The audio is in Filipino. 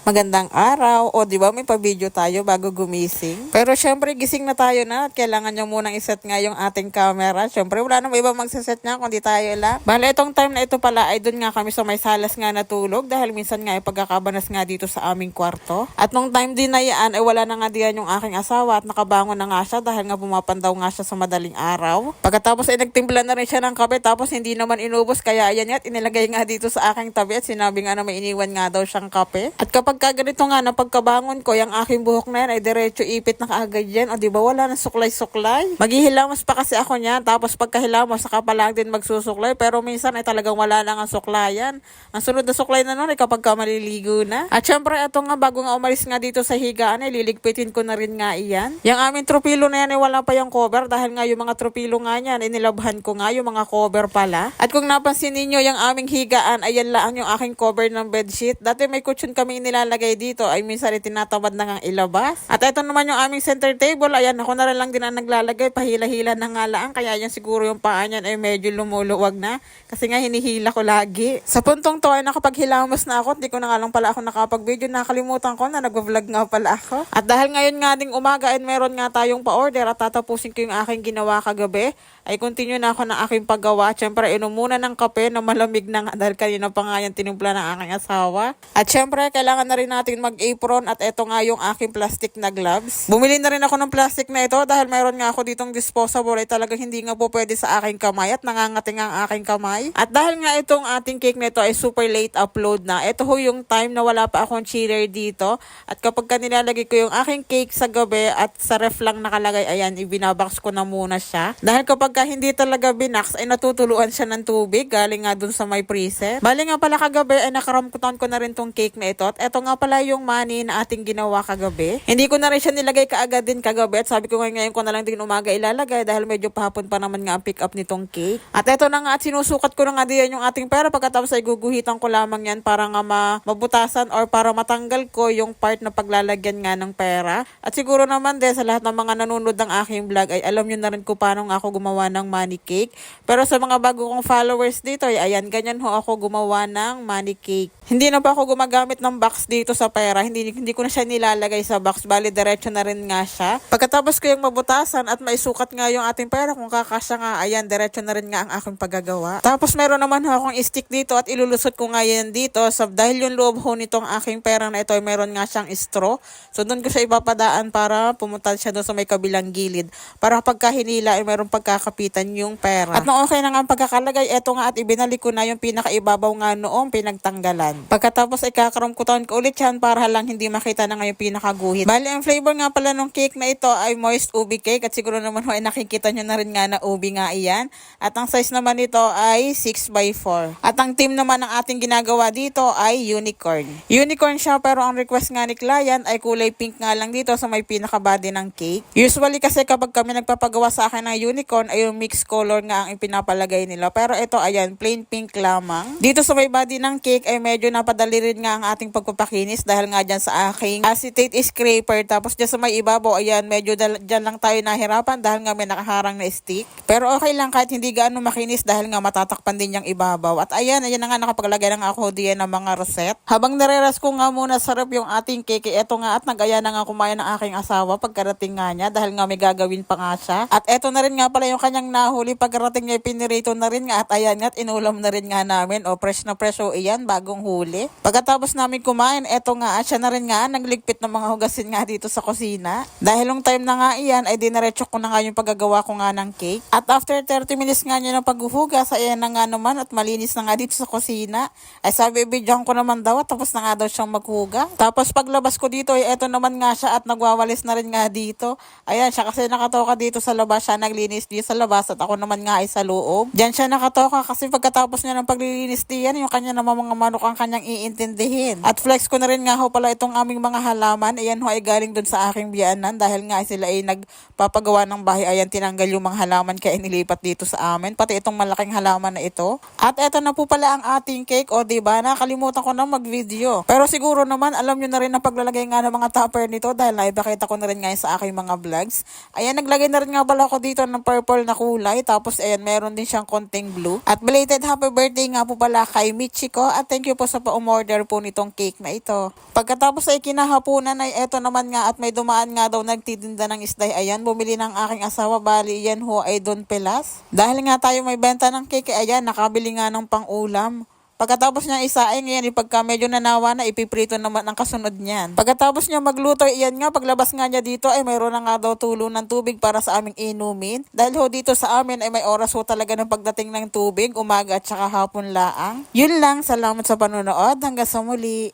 Magandang araw. O, di ba may pa-video tayo bago gumising? Pero syempre, gising na tayo na at kailangan nyo munang iset nga yung ating camera. Syempre, wala namang iba magsaset nga kundi tayo lang. Bale, itong time na ito pala ay dun nga kami sa may salas nga natulog dahil minsan nga ay pagkakabanas nga dito sa aming kwarto. At nung time din na yan, ay wala na nga diyan yung aking asawa at nakabangon na nga siya dahil nga pumapandaw nga siya sa madaling araw. Pagkatapos ay nagtimpla na rin siya ng kape tapos hindi naman inubos kaya ayan nga at inilagay nga dito sa aking tabi at sinabi nga na may iniwan nga daw siyang kape. At kapag ganito nga na pagkabangon ko, yung aking buhok na yan ay diretso ipit na kaagad yan. O diba wala na suklay-suklay. Maghihilamos pa kasi ako niyan. Tapos pagkahilamos, saka pa lang din magsusuklay. Pero minsan ay talagang wala lang ang suklayan. Ang sunod na suklay na nun ay kapag ka maliligo na. At syempre ito nga bago nga umalis nga dito sa higaan ay liligpitin ko na rin nga iyan. Yung aming tropilo na yan ay wala pa yung cover dahil nga yung mga tropilo nga yan inilabhan ko nga yung mga cover pala. At kung napansin ninyo yung aming higaan ay yan lang yung aking cover ng bedsheet. Dati may cushion kami nilalagay dito ay minsan tinatamad na nga ilabas. At ito naman yung aming center table. Ayan, ako na rin lang din ang naglalagay. Pahila-hila na nga lang. Kaya yan siguro yung paa niyan ay medyo lumuluwag na. Kasi nga hinihila ko lagi. Sa puntong to ay nakapaghilamos na ako. Hindi ko na nga lang pala ako nakapag-video. Nakalimutan ko na nag-vlog nga pala ako. At dahil ngayon nga ding umaga ay meron nga tayong pa-order at tatapusin ko yung aking ginawa kagabi, ay continue na ako ng aking paggawa. Siyempre, inom muna ng kape na malamig na nga dahil kanina pa nga yan tinimpla ng aking asawa. At siyempre, kailangan na rin natin mag-apron at ito nga yung aking plastic na gloves. Bumili na rin ako ng plastic na ito dahil meron nga ako ditong disposable ay talagang hindi nga po pwede sa aking kamay at nangangating ang aking kamay. At dahil nga itong ating cake na ito ay super late upload na, ito ho yung time na wala pa akong chiller dito. At kapag nilalagay ko yung aking cake sa gabi at sa ref lang nakalagay, ayan, ibinabox ko na muna siya. Dahil kapag hindi talaga binax ay natutuluan siya ng tubig galing nga dun sa may freezer. Bali nga pala kagabi ay nakaramkutan ko na rin tong cake na ito at ito nga pala yung money na ating ginawa kagabi. Hindi ko na rin siya nilagay kaagad din kagabi at sabi ko ngayon ko na lang din umaga ilalagay dahil medyo pahapon pa naman nga ang pick up nitong cake. At ito na nga at sinusukat ko na nga diyan yung ating pera pagkatapos ay guguhitan ko lamang yan para nga mabutasan or para matanggal ko yung part na paglalagyan nga ng pera. At siguro naman din sa lahat ng mga nanonood ng aking vlog ay alam nyo na rin kung paano nga ako gumawa ng money cake. Pero sa mga bago kong followers dito, ay ayan, ganyan ho ako gumawa ng money cake. Hindi na pa ako gumagamit ng box dito sa pera. Hindi ko na siya nilalagay sa box. Bali, diretso na rin nga siya. Pagkatapos ko yung mabutasan at maisukat nga yung ating pera kung kakasya nga, ayan, diretso na rin nga ang aking paggagawa. Tapos meron naman ho akong stick dito at ilulusot ko nga yan dito. So, dahil yung loob ho nitong aking pera na ito ay meron nga siyang straw. So, doon ko siya ipapadaan para pumunta siya doon sa may kabilang gilid. Para pagka hinila ay meron pagkakapitan yung pera. At nung okay na nga ang pagkakalagay, eto nga at ibinalik ko na yung pinakaibabaw nga noong pinagtanggalan. Pagkatapos ay kakarumkutan ko ulit yan para lang hindi makita na nga yung pinakaguhit. Bali, ang flavor nga pala ng cake na ito ay moist ubi cake at siguro naman ay nakikita nyo na rin nga na ubi nga iyan. At ang size naman nito ay 6x4. At ang team naman ng ating ginagawa dito ay unicorn. Unicorn siya pero ang request nga ni client ay kulay pink nga lang dito sa may pinakabody ng cake. Usually kasi kapag kami nagpapagawa sa akin ng unicorn ay yung mixed color nga ang ipinapalagay nila. Pero ito ayan, plain pink lamang. Dito sa may body ng cake ay medyo napadali rin nga ang ating pagpapakinis dahil nga dyan sa aking acetate scraper. Tapos dyan sa may ibabaw, ayan, medyo dyan lang tayo nahirapan dahil nga may nakaharang na stick. Pero okay lang kahit hindi gaano makinis dahil nga matatakpan din yung ibabaw. At ayan na nga nakapaglagay na nga ako diyan ng mga reset. Habang nareras ko nga muna sa rep yung ating cake, eto nga at nag-aya na nga kumain ng aking asawa pagkarating nga niya dahil nga may gagawin pa nga siya. At eto na rin nga pala yung kanyang nahuli pagkarating niya pinirito na rin nga at ayan nga at inulam na rin nga namin. O fresh na fresh o iyan bagong huli. Pagkatapos namin kumain, eto nga at siya na rin nga nagligpit ng mga hugasin nga dito sa kusina. Dahil yung time na nga iyan ay dinaretso ko na nga yung paggagawa ko nga ng cake. At after 30 minutes nga niya ng paghuhugas, ayan na nga naman at malinis na nga dito sa kusina. Ay sabi, ibigyan ko naman daw at tapos na nga daw siyang maghuga. Tapos paglabas ko dito ay eto naman nga siya at nagwawalis na rin nga dito. Ayan siya kasi nakatoka dito sa labas, siya naglinis dito sa labas at ako naman nga ay sa loob. Diyan siya nakatoka kasi pagkatapos niya ng paglilinis diyan, yung kanya naman mga manok ang kanyang iintindihin. At flex ko na rin nga ho pala itong aming mga halaman. Ayan ho ay galing dun sa aking biyanan dahil nga sila ay nagpapagawa ng bahay. Ayan, tinanggal yung mga halaman kaya nilipat dito sa amin. Pati itong malaking halaman na ito. At eto na po pala ang ating cake. O diba, nakalimutan ko na mag-video. Pero siguro naman, alam nyo na rin ang paglalagay nga ng mga topper nito dahil naipakita ko na rin nga sa aking mga vlogs. Ayan, naglagay na rin nga pala ako dito ng purple na kulay. Tapos ayan, meron din siyang konting blue. At belated happy birthday nga po pala kay Michiko. At thank you po sa pa-umorder po nitong cake na ito. ito. Pagkatapos ay kinahapunan ay eto naman nga at may dumaan nga daw nagtitinda ng isday. Ayan, bumili ng aking asawa. Bali, yan ho ay Don Pelas. Dahil nga tayo may benta ng cake, ayan, nakabili nga ng pang-ulam. Pagkatapos niya isaing, yan, pagka medyo nanawa na, ipiprito naman ang kasunod niyan. Pagkatapos niya magluto, iyan nga, paglabas nga niya dito, ay mayroon na nga daw tulo ng tubig para sa aming inumin. Dahil ho dito sa amin, ay may oras ho talaga ng pagdating ng tubig, umaga at saka hapon laang. Yun lang, salamat sa panonood, hanggang sa muli.